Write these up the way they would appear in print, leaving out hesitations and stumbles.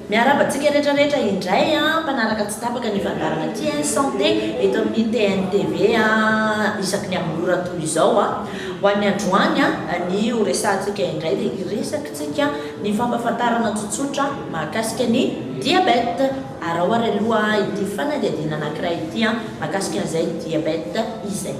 Miarabantsika rehetrarehetra indray mpanaraka tsy tapaka ny fandarana Tia Santé eto amin'ny TNTV isaky ny amin'ny ora toy izao ho an'ny androany ny ho resantsika indray dia resakintsika ny fampafantarana tsotsotra mahakasika ny diabète ary ao ary aloha ity fanadihadiana anankiray ity mahakasika an'izay diabète izay.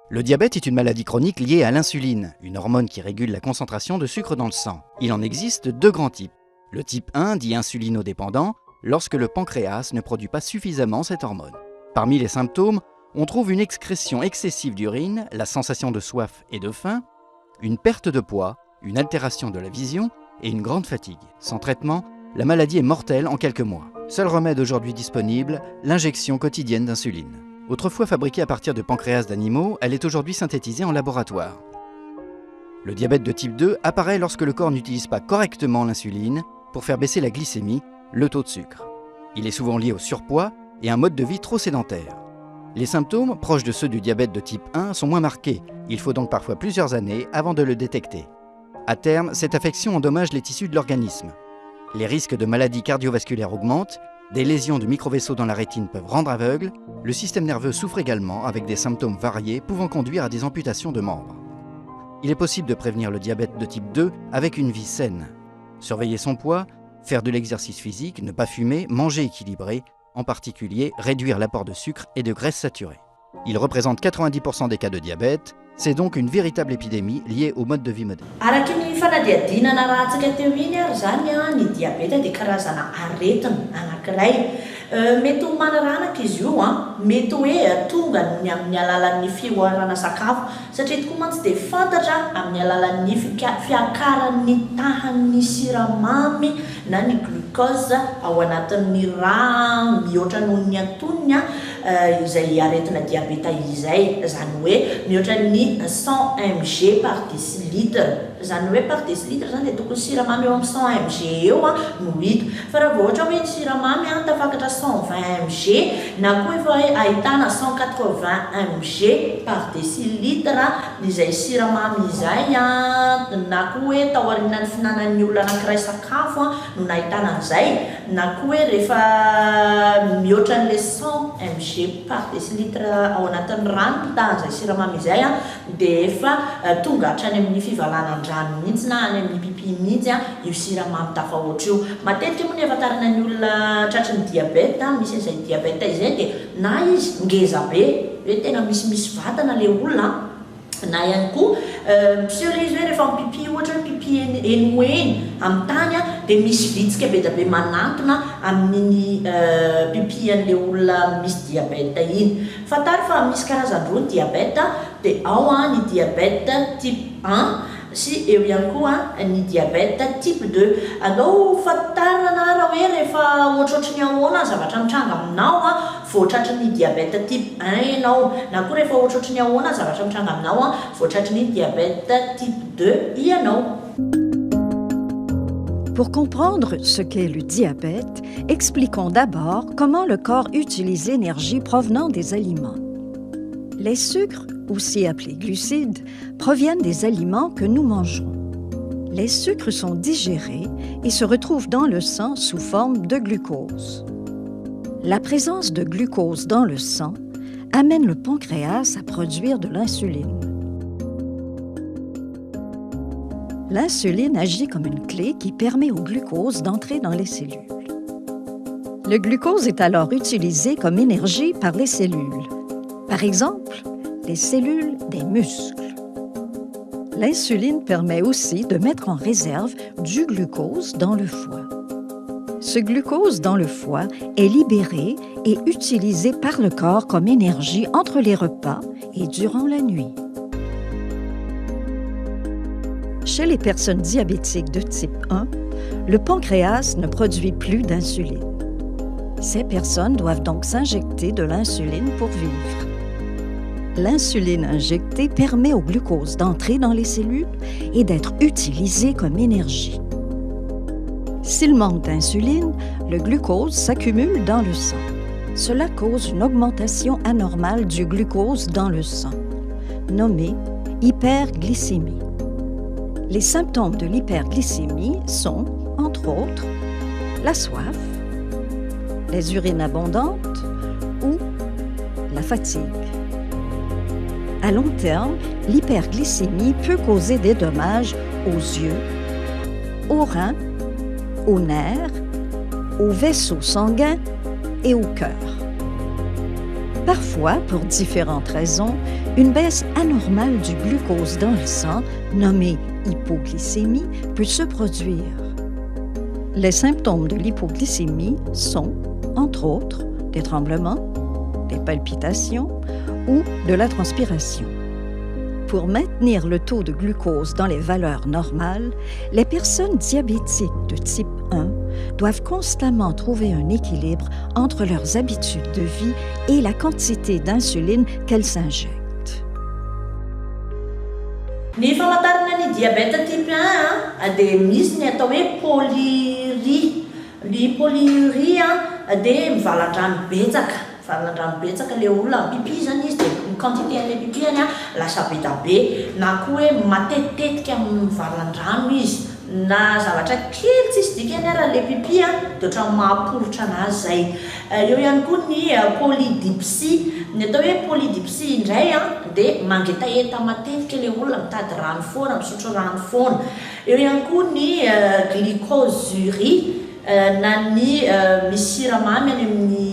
Le diabète est une maladie chronique liée à l'insuline, une hormone qui régule la concentration de sucre dans le sang. Il en existe deux grands types. Le type 1 dit insulinodépendant, lorsque le pancréas ne produit pas suffisamment cette hormone. Parmi les symptômes, on trouve une excrétion excessive d'urine, la sensation de soif et de faim, une perte de poids, une altération de la vision et une grande fatigue. Sans traitement, la maladie est mortelle en quelques mois. Seul remède aujourd'hui disponible, l'injection quotidienne d'insuline. Autrefois fabriquée à partir de pancréas d'animaux, elle est aujourd'hui synthétisée en laboratoire. Le diabète de type 2 apparaît lorsque le corps n'utilise pas correctement l'insuline pour faire baisser la glycémie, le taux de sucre. Il est souvent lié au surpoids et à un mode de vie trop sédentaire. Les symptômes, proches de ceux du diabète de type 1, sont moins marqués. Il faut donc parfois plusieurs années avant de le détecter. À terme, cette affection endommage les tissus de l'organisme. Les risques de maladies cardiovasculaires augmentent. Des lésions de microvaisseaux dans la rétine peuvent rendre aveugle. Le système nerveux souffre également avec des symptômes variés pouvant conduire à des amputations de membres. Il est possible de prévenir le diabète de type 2 avec une vie saine. Surveiller son poids, faire de l'exercice physique, ne pas fumer, manger équilibré, en particulier réduire l'apport de sucre et de graisse saturée. Il représente 90% des cas de diabète. C'est donc une véritable épidémie liée au mode de vie moderne. Araky ny fanadihadinana rahantsika teo iny zany ny diabète dia karazana aretina anankiray. Mety ho manararaka izy io mety hoe tonga ny amin'ny alalan'ny fioarana sakafo satria tokoa mantsy dia fantatra amin'ny alalan'ny fiakaran'ny tahan'ny siramamy na ny glucose ao anatin'ny raha mihoatra noho ny antonony izay aretina diabeta izay, zany hoe mihoatra ny 100 mg par décilitre. Zany hoe par décilitre zany dia tokony siramamy eo amin'ny 100 mg eo no hita. Fa raha vao ohatra hoe ny siramamy tafakatra 120 mg na koa efa hoe ahitana 180 mg par décilitre izay siramamy izay na koa hoe tao aorianan'ny finanan'ny olona anankiray sakafo no nahitana an'izay na koa hoe rehefa mihoatra n'le 100 mg par décilitre ao anatin'ny rano tahan'izay siramamy izay dia efa tonga hatrany amin'ny fivalana rano mihitsy na any amin'ny pipi mihitsy io siramamy tafahoatra io. Matetika moa ny ahafantarana ny olona tratry ny diabète misy an'izay diabète izay dia na izy ngeza be hoe tena misy vatana le olona na ihany koa misy le izy hoe rehefa mipipi ohatra ny pipi enoeny amin'ny tany dia misy vitsika be da be manantona amin'ny pipi an'le olona misy diabète iny. Fantary fa misy karazany roa ny diabète dia ao ny diabète type 1 sy eo ihany koa ny diabète type 2. Anao fantarana raha hoe rehefa ohatrohatry ny ahoana zavatra mitranga aminao voatratry ny diabète type 1 ianao na koa rehefa ohatrohatry ny ahoana zavatra mitranga aminao voatratry ny diabète type 2 ianao. Pour comprendre ce qu'est le diabète, expliquons d'abord comment le corps utilise l'énergie provenant des aliments. Les sucres, aussi appelés glucides, proviennent des aliments que nous mangeons. Les sucres sont digérés et se retrouvent dans le sang sous forme de glucose. La présence de glucose dans le sang amène le pancréas à produire de l'insuline. L'insuline agit comme une clé qui permet au glucose d'entrer dans les cellules. Le glucose est alors utilisé comme énergie par les cellules. Par exemple, les cellules des muscles. L'insuline permet aussi de mettre en réserve du glucose dans le foie. Ce glucose dans le foie est libéré et utilisé par le corps comme énergie entre les repas et durant la nuit. Chez les personnes diabétiques de type 1, le pancréas ne produit plus d'insuline. Ces personnes doivent donc s'injecter de l'insuline pour vivre. L'insuline injectée permet au glucose d'entrer dans les cellules et d'être utilisé comme énergie. S'il manque d'insuline, le glucose s'accumule dans le sang. Cela cause une augmentation anormale du glucose dans le sang, nommée hyperglycémie. Les symptômes de l'hyperglycémie sont, entre autres, la soif, les urines abondantes ou la fatigue. À long terme, l'hyperglycémie peut causer des dommages aux yeux, aux reins, aux nerfs, aux vaisseaux sanguins et au cœur. Parfois, pour différentes raisons, une baisse anormale du glucose dans le sang, nommée hypoglycémie, peut se produire. Les symptômes de l'hypoglycémie sont, entre autres, des tremblements, des palpitations ou de la transpiration. Pour maintenir le taux de glucose dans les valeurs normales, les personnes diabétiques de type 1 doivent constamment trouver un équilibre entre leurs habitudes de vie et la quantité d'insuline qu'elles s'injectent. Ny famantarana ny diabète type 1 dia misy ny atao hoe polyurie. Ny polyurie dia mivalan-drano betsaka le olona pipi zany izy dia ny quantité an'ilay pipiany lasa be da be, na koa hoe matetitetika mivalan-drano izy, na zavatra kely tsisy dikany raha le pipi dia ohatrany mamporotra anazy zay. Eo ihany koa ny polydipsie. Ny atao hoe polydipsie indray dia mangetaeta matetika le olona mitady rano foana, misotro rano foana. Eo ihany koa ny glycosurie, na ny misy siramamy any amin'ny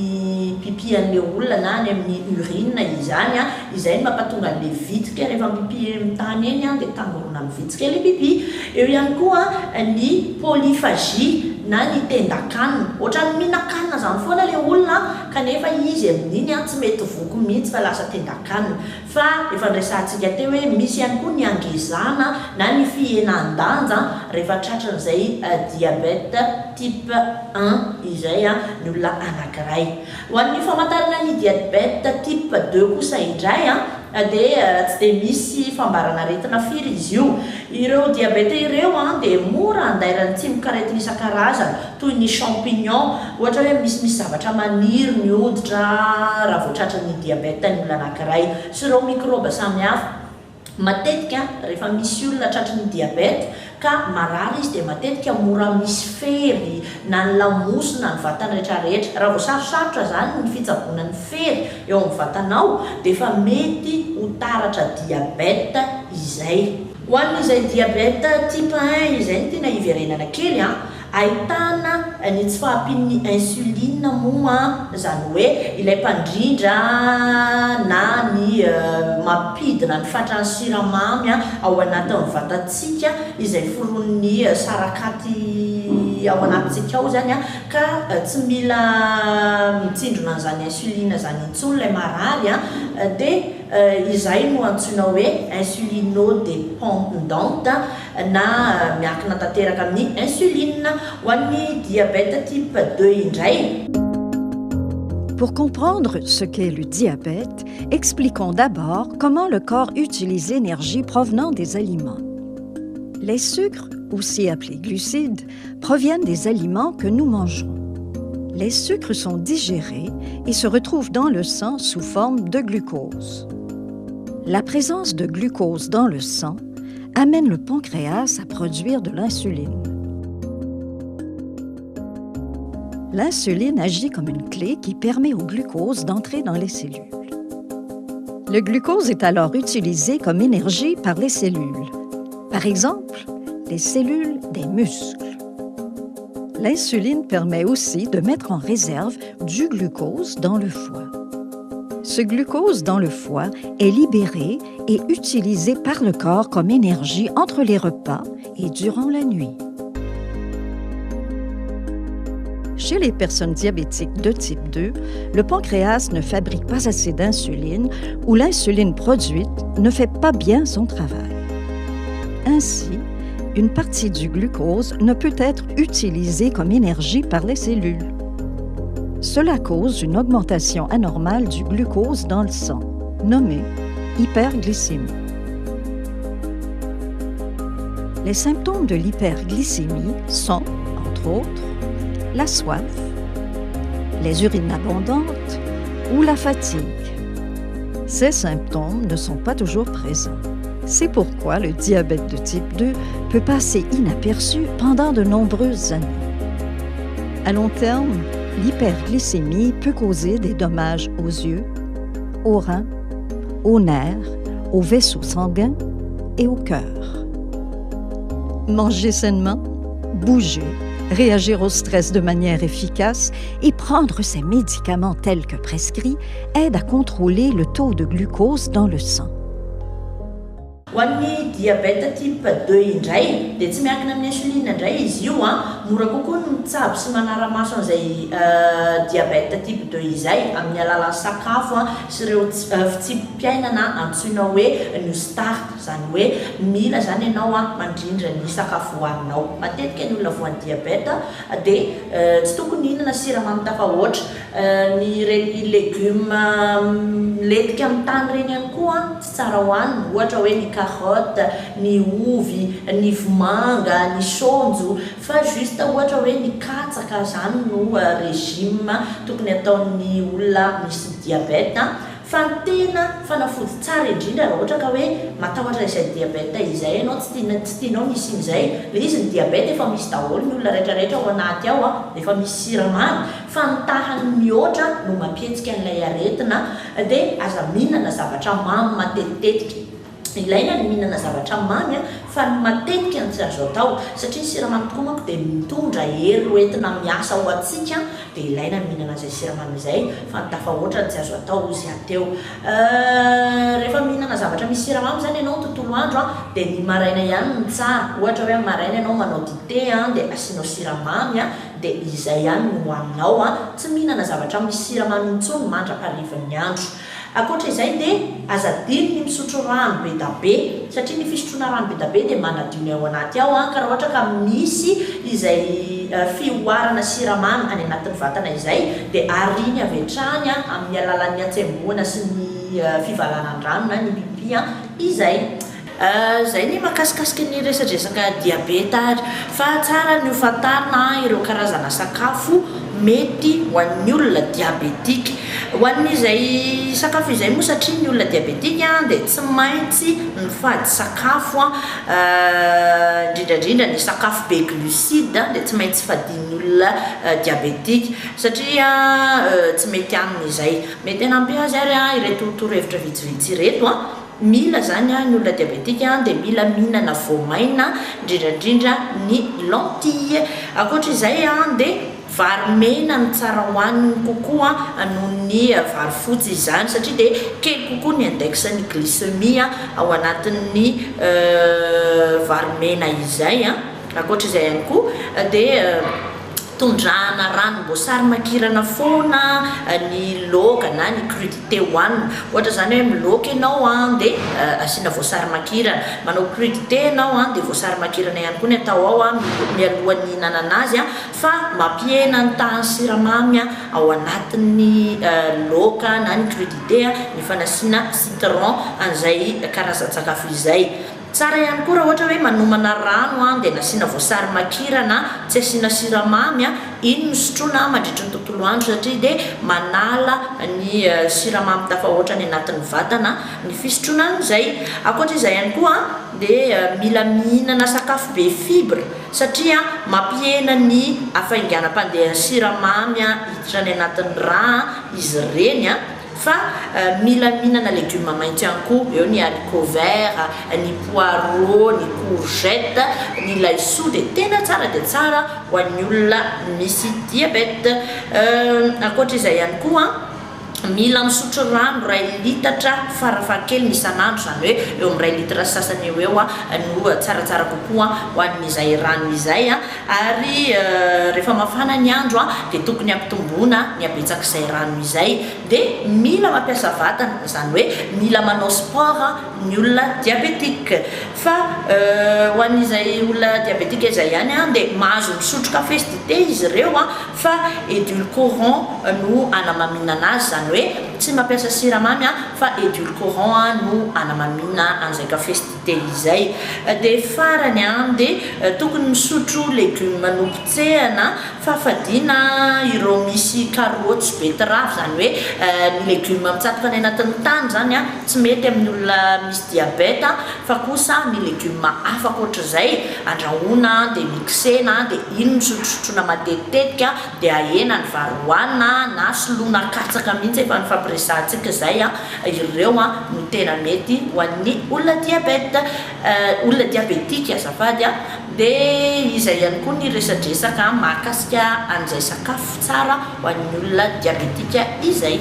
pipi an'ilay olona na any amin'ny urine izany izay no mampatonga an'ilay vitrika rehefa pipi mitany eny dia tangorona amin'ny vitrika ilay pipi. Eo ihany koa ny polyphagie na ny tendan-kanina. Ohatrany mihinan-kanina zany foana ilay olona kanefa izy amin'iny tsy mety voky mihitsy fa lasa tendan-kanina. Fa efa nresantsika teo hoe misy ihany koa ny angezana na ny fihenan-danja rehefa tratran'izay diabète type 1 izay ny olona anankiray. Ho an'ny famantarana ny diabète type 2 kosa indray dia tsy dia misy fambarana-retina firy izy io. Ireo diabète ireo dia mora andairany tsimok'aretina isan-karazany toy ny champignon, ohatra hoe misy zavatra maniry ny hoditra raha vao tratran'ny diabète ny olona anankiray, sy ireo microbe samihafa. Matetika rehefa misy olona tratran'ny diabète ka marary izy dia matetika mora misy fery na ny lamosina ny vatany rehetrarehetra. Raha vao sarosarotra zany ny fitsaboana ny fery eo amin'ny vatanao dia efa mety ho taratra diabète izay. Ho an'izay diabète type 1 izay no tena iverenana kely ahitana ny tsy fahampian'ny insuline moa zany hoe ilay mpandrindra na ny mampidina ny fatran'ny siramamy ao anatin'ny vatantsika izay foron'ny sarakaty ao anatintsika ao zany ka tsy mila mitsindrona an'izany insuline zany intsony ilay marary dia izay no antsoina hoe insulinodépendante na miankina tanteraka amin'ny insuline. Ho an'ny diabète type 2 indray. Pour comprendre ce qu'est le diabète, expliquons d'abord comment le corps utilise l'énergie provenant des aliments. Les sucres, aussi appelés glucides, proviennent des aliments que nous mangeons. Les sucres sont digérés et se retrouvent dans le sang sous forme de glucose. La présence de glucose dans le sang amène le pancréas à produire de l'insuline. L'insuline agit comme une clé qui permet au glucose d'entrer dans les cellules. Le glucose est alors utilisé comme énergie par les cellules. Par exemple, les cellules des muscles. L'insuline permet aussi de mettre en réserve du glucose dans le foie. Ce glucose dans le foie est libéré et utilisé par le corps comme énergie entre les repas et durant la nuit. Chez les personnes diabétiques de type 2, le pancréas ne fabrique pas assez d'insuline ou l'insuline produite ne fait pas bien son travail. Ainsi, une partie du glucose ne peut être utilisée comme énergie par les cellules. Cela cause une augmentation anormale du glucose dans le sang, nommée hyperglycémie. Les symptômes de l'hyperglycémie sont, entre autres, la soif, les urines abondantes ou la fatigue. Ces symptômes ne sont pas toujours présents. C'est pourquoi le diabète de type 2 peut passer inaperçu pendant de nombreuses années. À long terme, l'hyperglycémie peut causer des dommages aux yeux, aux reins, aux nerfs, aux vaisseaux sanguins et au cœur. Manger sainement, bouger, réagir au stress de manière efficace et prendre ses médicaments tels que prescrits aide à contrôler le taux de glucose dans le sang. Ho an'ny diabète type 2 indray dia tsy miankina amin'ny insuline indray izy io mora kokoa ny mitsabo sy manara-maso an'izay diabète type 2 izay amin'ny alalan'ny sakafo sy ireo fitsimpiainana antsoina hoe new start, zany hoe mila zany ianao mandrindra ny sakafo hohaninao. Matetika ny olona voan'ny diabète dia tsy tokony hihinana siramamy tafahoatra, ny reny legioma letika amin'ny tany reny ihany koa tsy tsara hohanina, ohatra hoe ny carotte, ny ovy, ny vomanga, ny saonjo, fa juste ohatra hoe ny katsaka zany no régime tokony ataon'ny olona misy diabète. Fa ny tena fanafody tsara indrindra raha ohatra ka hoe matahotra izay diabète izay ianao tsy tianao misy izay, le izy ny diabète efa misy daholo ny olona rehetrarehetra ao anaty ao efa misy siramamy, fa ny tahany mihoatra no mampietsika an'ilay aretina dia aza mihinana zavatra mamy matetitetika. Ilaina ny mihinana zavatra mamy fa ny matetika ny tsy azo atao satria ny siramamy tokoa manko dia mitondra hery hoentina miasa ho antsika, dia ilaina ny mihinana izay siramamy izay fa ny tafahoatra tsy azo atao izy ateo. Rehefa mihinana zavatra misy siramamy zany ianao tontolo andro dia ny maraina ihany no tsara. Ohatra hoe maraina ianao manao dité dia asianao siramamy dia izay ihany no hohaninao, tsy mihinana zavatra misy siramamy intsony mandra-parivan'ny andro. Ankoatra izay dia aza diny ny misotro rano be da be satria ny fisotroana rano be da be dia manadio ny ao anaty ao ka raha ohatra ka misy izay fioarana siramamy any anatin'ny vatana izay dia ariny avy hatrany amin'ny alalan'ny hatsemboana sy ny fivalanandrano na ny pipi izay. Zay ny makasikasiky ny resadresaka diabeta fa tsara ny hofantarina ireo karazana sakafo mety ho an'ny olona diabetika. Ho an'izay sakafo izay moa satria ny olona diabetika dia tsy maintsy mifady sakafo indrindrandrindra ny sakafo be glucide dia tsy maintsy fadian'ny olona diabetika satria tsy mety amin'izay. Mety hanampy azy ary ireto torohevitra vitsivitsy ireto mila zany ny olona diabetika dia mila mihinana voamaina indrindrandrindra ny lentille. Ankoatra izay dia vary mena ny tsara hohaniny kokoa noho ny vary fotsy izany satria dia kely kokoa ny index ny glycémie ao anatin'ny vary mena izay. Ankoatra izay ihany koa dia tondrahana ranom-boasary makirana foana ny laoka na ny crudité hohanina. Ohatra zany hoe milaoka ianao dia asiana voasary makirana, manao crudité ianao dia voasary makirana ihany koa ny atao ao mialohan'ny hihinana azy fa mampihena ny tahan'ny siramamy ao anatin'ny laoka na ny crudité ny fanasiana citron an'izay karazan-tsakafo izay. Tsara ihany koa raha ohatra hoe manomana rano dia nasiana voasary makirana tsy asiana siramamy iny no sotroina mandritra ny tontolo andro satria dia manala ny siramamy tafahoatra ny anatin'ny vatana ny fisotroana an'izay. Ankoatra izay ihany koa dia mila mihinana sakafo be fibre satria mampihena ny hafainganam-pandehan'ny siramamy hiditra ny anatin'ny rà izy ireny fa mila mihinana légumes maitso ihany koa, eo ny haricot vert, ny poireau, ny courgette, ny laisoa dia tena tsara dia tsara ho an'ny olona misy diabète. Ankoatra izay ihany koa mila misotro rano 2 litatra farafahakeliny isan'andro, zany hoe eo amin'ny 2 litatra sasany eo no tsaratsara kokoa ho an'izay rano izay ary rehefa mafana ny andro dia tokony ampitomboina ny abetsak'izay rano izay dia mila mampiasa vatana, zany hoe mila manao sport ny olona diabetika. Fa ho an'izay olona diabetika izay ihany dia mahazo misotro kafe sy dité izy ireo fa édulcorant no anamaminana azy, zany hoe tsy mampiasa siramamy fa édulcorant no anamamina an'izay kafe sy dité acidité izay. Dia farany dia tokony misotro légume nompotsehana fafadiana ireo misy karaoty sy betterave, zany hoe ny légume mitsatoka any anatin'ny tany zany tsy mety amin'ny olona misy diabète fa kosa ny légume hafa ankoatr'izay andrahoina dia mixena dia iny misotrosotrona matetitetika dia ahena ny vary hohanina na soloina katsaka mihitsy efa ny fampiresantsika izay ireo no tena mety ho an'ny olona diabète, olona diabétique azafady dia izay ihany koa ny resadresaka mahakasika an'izay sakafo tsara ho an'ny olona diabétique izay.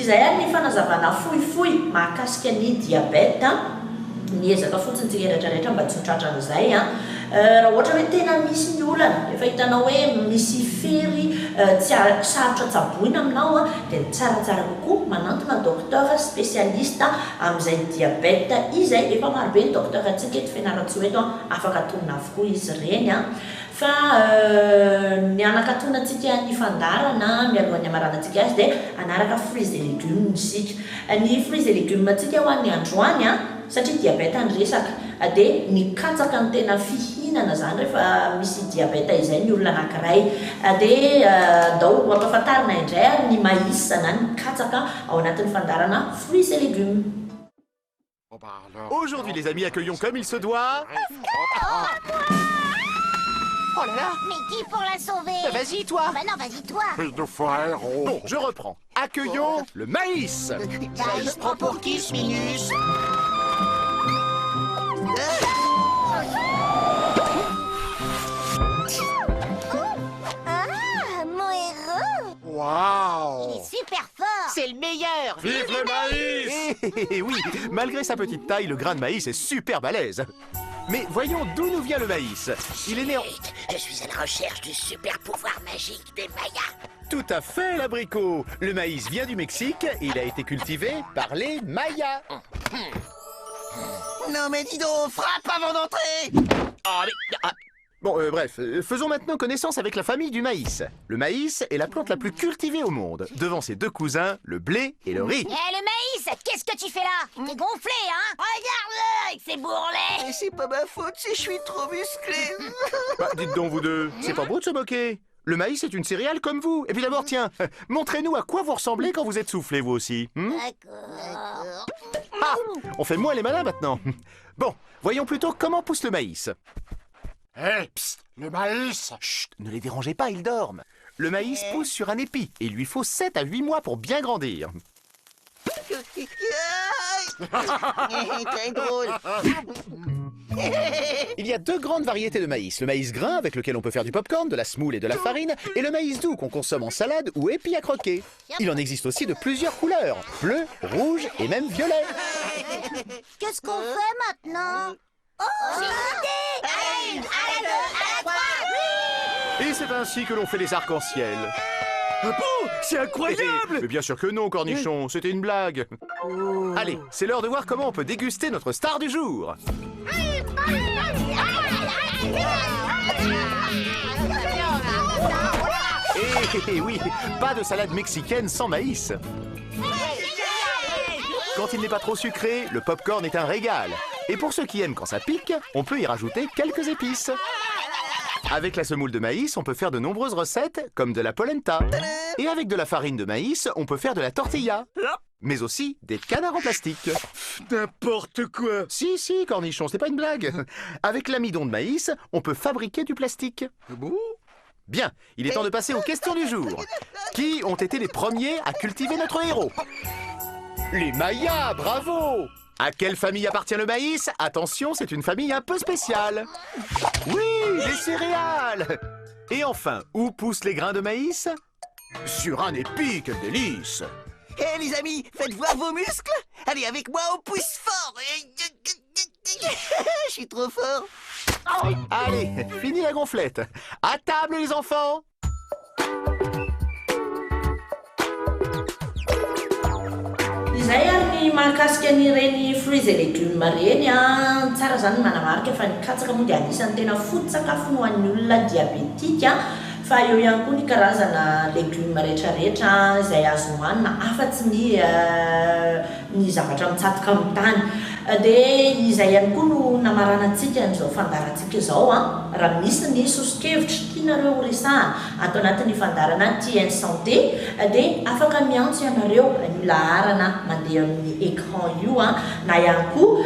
Izay ny fanazavana fohifohy mahakasika ny diabète, ny ezaka fotsiny tsika rehetrarehetra mba tsy hotratrana izay raha ohatra hoe tena misy ny olana efa hitanao hoe misy fery tsy sarotra tsaboina aminao dia tsaratsara kokoa manantona docteur spécialiste amin'izay diabète izay efa marobe ny docteur antsika eto Fianarantsoa eto afaka tonona avokoa izy ireny fa ny anakatonantsika ny fandarana mialohan'ny amaranantsika azy dia anaraka fruits et légumes isika. Ny fruits et légumes antsika ho an'ny androany satria diabète ny resaka dia ny katsaka ny tena fihinana zany rehefa misy diabète izay ny olona anankiray dia dao ampahafantarina indray ny maïs na ny katsaka ao anatin'ny fandarana fruits et légumes. Aujourd'hui les amis, accueillons comme il se doit. Oh là là! Mais qui pour la sauver? Vas-y, toi! Bah non, vas-y, toi! Bon, je reprends. Accueillons le maïs. Il se prend pour qui, ce Minus? Ah, mon héros! Waouh! Il est super fort! C'est le meilleur! Vive le maïs! Eh oui, malgré sa petite taille, le grain de maïs est super balèze. Mais voyons d'où nous vient le maïs. Il est né en... Je suis à la recherche du super pouvoir magique des Mayas. Tout à fait, l'abricot. Le maïs vient du Mexique et il a été cultivé par les Mayas. Non mais dis donc, frappe avant d'entrer! Ah, mais... Bon, bref, faisons maintenant connaissance avec la famille du maïs. Le maïs est la plante la plus cultivée au monde, devant ses deux cousins, le blé et le riz. Eh, le maïs, qu'est-ce que tu fais là? T'es gonflé, hein? Regarde-le avec ses bourrelets! Et c'est pas ma faute si je suis trop musclé. Bah, dites donc vous deux, c'est pas beau de se moquer. Le maïs est une céréale comme vous. Et puis d'abord, tiens, montrez-nous à quoi vous ressemblez quand vous êtes soufflé, vous aussi. D'accord. Ah, on fait moins les malins maintenant. Bon, voyons plutôt comment pousse le maïs. Hé, psst, le maïs! Chut, ne les dérangez pas, ils dorment. Le maïs pousse sur un épi et il lui faut 7 à 8 mois pour bien grandir. Très drôle. Il y a deux grandes variétés de maïs. Le maïs grain, avec lequel on peut faire du popcorn, de la semoule et de la farine, et le maïs doux qu'on consomme en salade ou épi à croquer. Il en existe aussi de plusieurs couleurs, bleu, rouge et même violet. Qu'est-ce qu'on fait maintenant? Oh, j'ai une idée! À la 1, à la 2, à la 3! Et c'est ainsi que l'on fait les arcs-en-ciel. Ah bon? C'est incroyable! Mais bien sûr que non, Cornichon, c'était une blague. Allez, c'est l'heure de voir comment on peut déguster notre star du jour. Et oui, pas de salade mexicaine sans maïs. Quand il n'est pas trop sucré, le popcorn est un régal. Et pour ceux qui aiment quand ça pique, on peut y rajouter quelques épices. Avec la semoule de maïs, on peut faire de nombreuses recettes, comme de la polenta. Et avec de la farine de maïs, on peut faire de la tortilla. Mais aussi des canards en plastique. N'importe quoi! Si, Cornichon, c'est pas une blague. Avec l'amidon de maïs, on peut fabriquer du plastique. Bon? Bien, il est temps de passer aux questions du jour. Qui ont été les premiers à cultiver notre héros? Les Mayas, bravo! À quelle famille appartient le maïs? Attention, c'est une famille un peu spéciale. Oui, les céréales! Et enfin, où poussent les grains de maïs? Sur un épi, quel délice! Hé les amis, faites voir vos muscles. Allez, avec moi, on pousse fort. Je suis trop fort. Allez, fini la gonflette. À table, les enfants! Izay ary ny mahakasika an'ireny fruits et légumes reny a tsara zany manamarika fa ny katsaka moa dia anisan'ny tena foto-tsakafo ho an'ny olona diabetika fa eo ihany koa ny karazana légumes rehetrarehetra izay azo hohanina afa-tsy ny zavatra mitsatoka amin'ny tany dia izay ihany koa no namaranantsika n'izao fandarantsika izao a raha misy ny sosokevitra tianareo ho resahana atao anatin'ny fandarana TN Santé dia afaka miantso ianareo ny laharana mandeha amin'ny écran io a na ihany koa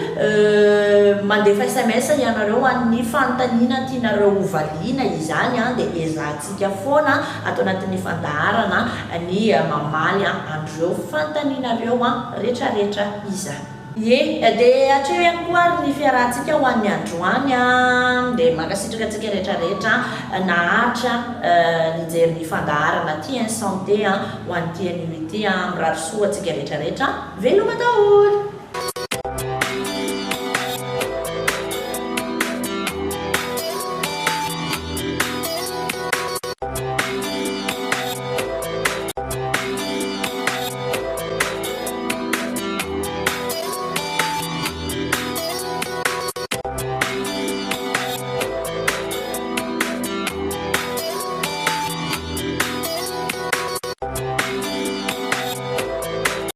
mandefa SMS ianareo amin'ny fanontaniana tianareo ho valiana izany a dia ezahantsika foana atao anatin'ny fandaharana ny mamaly andreo fanontanianareo a rehetrarehetra izany. Ie, dia hatreo ihany koa ary ny fiarahantsika ho an'ny androany a dia mankasitraka antsika rehetrarehetra nahatra nijery ny fandaharana TN Santé ho an'ny TN8 mirary soa antsika rehetrarehetra veloma daholo.